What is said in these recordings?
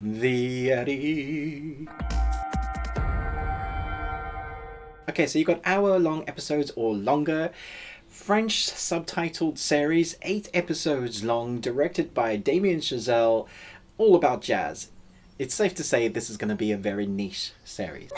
The Eddy. Okay, so you got hour-long episodes or longer. French subtitled series, 8 episodes long, directed by Damien Chazelle, all about jazz. It's safe to say this is going to be a very niche series.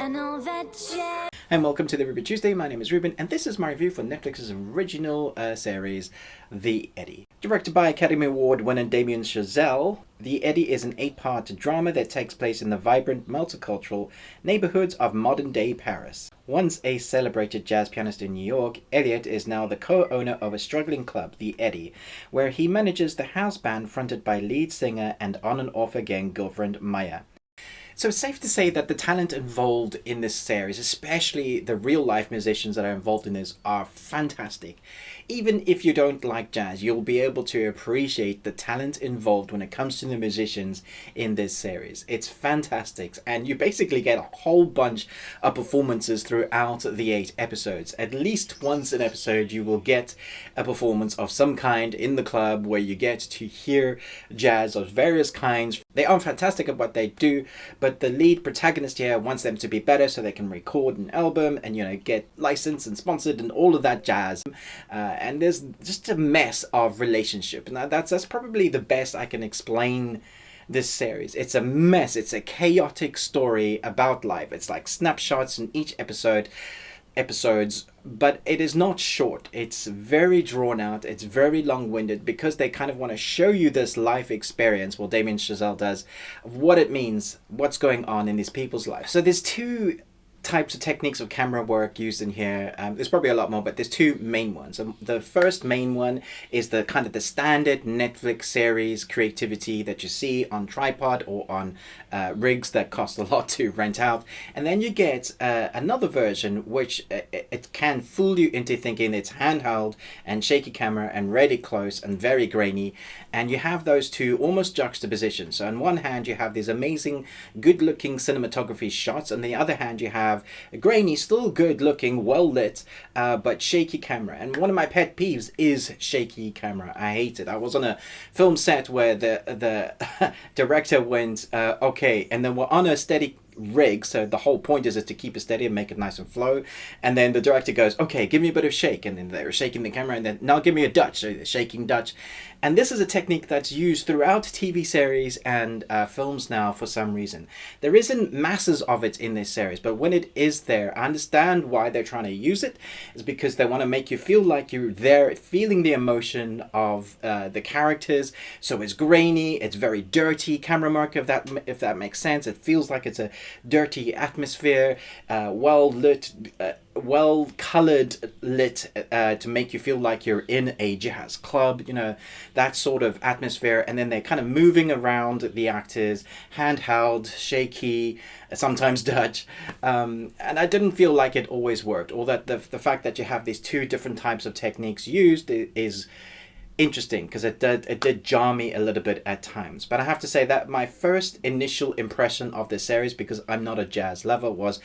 And welcome to the Ruby Tuesday. My name is Ruben, and this is my review for Netflix's original series, The Eddy. Directed by Academy Award winner Damien Chazelle, The Eddy is an 8-part drama that takes place in the vibrant, multicultural neighborhoods of modern-day Paris. Once a celebrated jazz pianist in New York, Elliot is now the co-owner of a struggling club, The Eddy, where he manages the house band fronted by lead singer and on and off again girlfriend Maya. So it's safe to say that the talent involved in this series, especially the real-life musicians that are involved in this, are fantastic. Even if you don't like jazz, you'll be able to appreciate the talent involved when it comes to the musicians in this series. It's fantastic, and you basically get a whole bunch of performances throughout the 8 episodes. At least once an episode, you will get a performance of some kind in the club where you get to hear jazz of various kinds. They are fantastic at what they do, but the lead protagonist here wants them to be better so they can record an album and, get licensed and sponsored and all of that jazz. And there's just a mess of relationship. And that's probably the best I can explain this series. It's a mess. It's a chaotic story about life. It's like snapshots in each episodes, but it is not short. It's very drawn out. It's very long-winded because they kind of want to show you this life experience, well, Damien Chazelle does, of what it means, what's going on in these people's lives. So there's 2 types of techniques of camera work used in here. There's probably a lot more, but there's 2 main ones. The first main one is the kind of the standard Netflix series creativity that you see on tripod or on rigs that cost a lot to rent out. And then you get another version which it can fool you into thinking it's handheld and shaky camera and really close and very grainy. And you have those 2 almost juxtapositions. So on one hand you have these amazing good looking cinematography shots, on the other hand you have a grainy, still good looking, well lit, but shaky camera. And one of my pet peeves is shaky camera. I hate it. I was on a film set where the director went, okay, and then we're on a steady rig, so the whole point is to keep it steady and make it nice and flow, and then the director goes, okay, give me a bit of shake, and then they're shaking the camera, and then now give me a Dutch, so they're shaking Dutch. And this is a technique that's used throughout TV series and films now for some reason. There isn't masses of it in this series, but when it is there, I understand why they're trying to use it. It's because they want to make you feel like you're there, feeling the emotion of the characters. So it's grainy, it's very dirty camera work, if that makes sense. It feels like it's a dirty atmosphere, well lit, well colored lit, to make you feel like you're in a jazz club, that sort of atmosphere. And then they're kind of moving around the actors, handheld, shaky, sometimes Dutch, and I didn't feel like it always worked, or that the fact that you have these 2 different types of techniques used is interesting, because it did jar me a little bit at times. But I have to say that my first initial impression of this series, because I'm not a jazz lover, was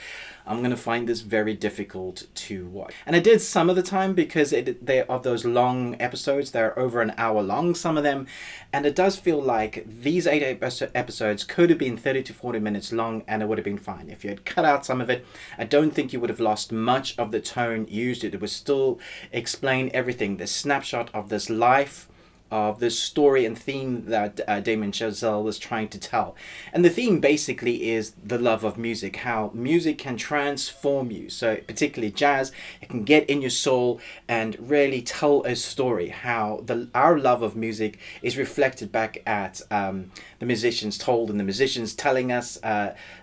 I'm going to find this very difficult to watch. And I did some of the time, because they of those long episodes, they're over an hour long, some of them, and it does feel like these 8 episodes could have been 30 to 40 minutes long, and it would have been fine. If you had cut out some of it, I don't think you would have lost much of the tone used. It would still explain everything, this snapshot of this life, of this story and theme that Damien Chazelle was trying to tell. And the theme basically is the love of music, how music can transform you. So particularly jazz, it can get in your soul and really tell a story, how our love of music is reflected back at the musicians told, and the musicians telling us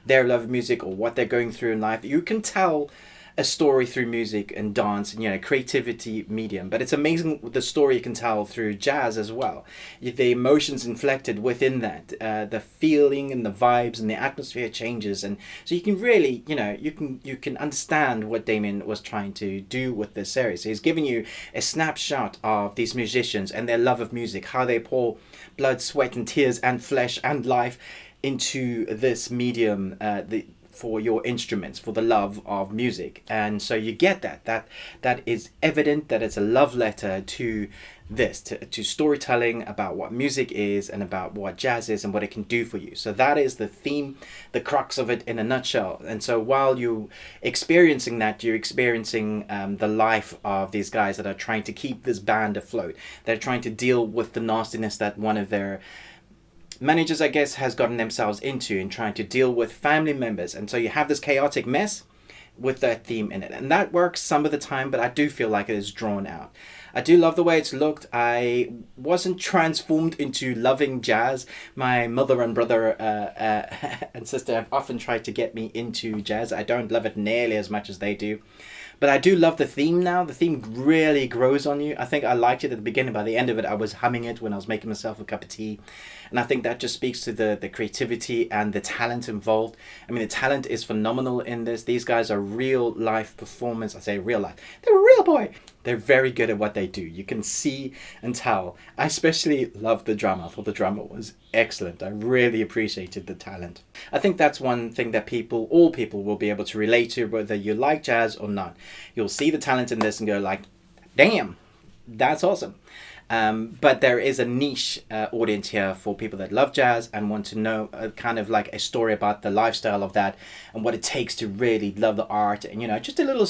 their love of music or what they're going through in life. You can tell a story through music and dance and creativity medium, but it's amazing the story you can tell through jazz as well. The emotions inflected within that, the feeling and the vibes and the atmosphere changes, and so you can really you can understand what Damien was trying to do with this series. He's giving you a snapshot of these musicians and their love of music, how they pour blood, sweat and tears and flesh and life into this medium, for your instruments, for the love of music. And so you get that is evident, that it's a love letter to this, to storytelling about what music is and about what jazz is and what it can do for you. So that is the theme, the crux of it in a nutshell. And so while you're experiencing that, you're experiencing the life of these guys that are trying to keep this band afloat. They're trying to deal with the nastiness that one of their managers, I guess, has gotten themselves into, in trying to deal with family members. And so you have this chaotic mess with that theme in it, and that works some of the time, but I do feel like it is drawn out. I do love the way it's looked. I wasn't transformed into loving jazz. My mother and brother and sister have often tried to get me into jazz. I don't love it nearly as much as they do. But I do love the theme now. The theme really grows on you. I think I liked it at the beginning. By the end of it, I was humming it when I was making myself a cup of tea. And I think that just speaks to the creativity and the talent involved. I mean, the talent is phenomenal in this. These guys are real life performers. I say real life. They're a real boy. They're very good at what they do. You can see and tell. I especially love the drummer. I thought the drummer was excellent. I really appreciated the talent. I think that's one thing that all people will be able to relate to, whether you like jazz or not. You'll see the talent in this and go like, damn, that's awesome. But there is a niche audience here for people that love jazz and want to know kind of like a story about the lifestyle of that and what it takes to really love the art. And, just a little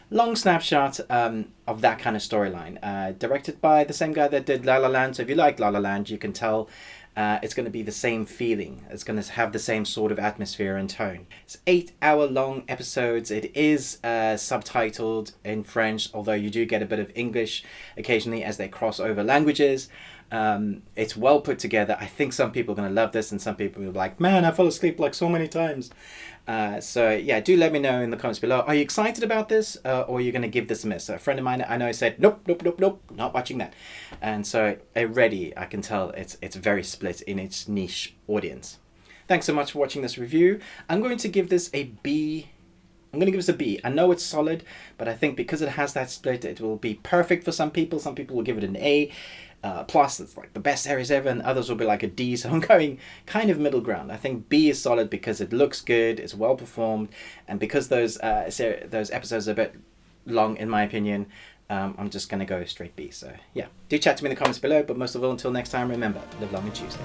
long snapshot of that kind of storyline. Directed by the same guy that did La La Land. So if you like La La Land, you can tell it's going to be the same feeling. It's going to have the same sort of atmosphere and tone. It's 8-hour long episodes. It is subtitled in French, although you do get a bit of English occasionally as they cross over languages. It's well put together. I think some people are going to love this and some people will be like, man, I fell asleep like so many times. So yeah, do let me know in the comments below. Are you excited about this or are you going to give this a miss? A friend of mine I know said, nope, not watching that. And so already I can tell it's very split in its niche audience. Thanks so much for watching this review. I'm going to give this a B. I'm going to give this a B. I know it's solid, but I think because it has that split, it will be perfect for some people. Some people will give it an A. Plus, it's like the best series ever, and others will be like a D, so I'm going kind of middle ground. I think B is solid because it looks good, it's well performed, and because those episodes are a bit long, in my opinion, I'm just going to go straight B. So, yeah, do chat to me in the comments below, but most of all, until next time, remember, live long and Tuesday.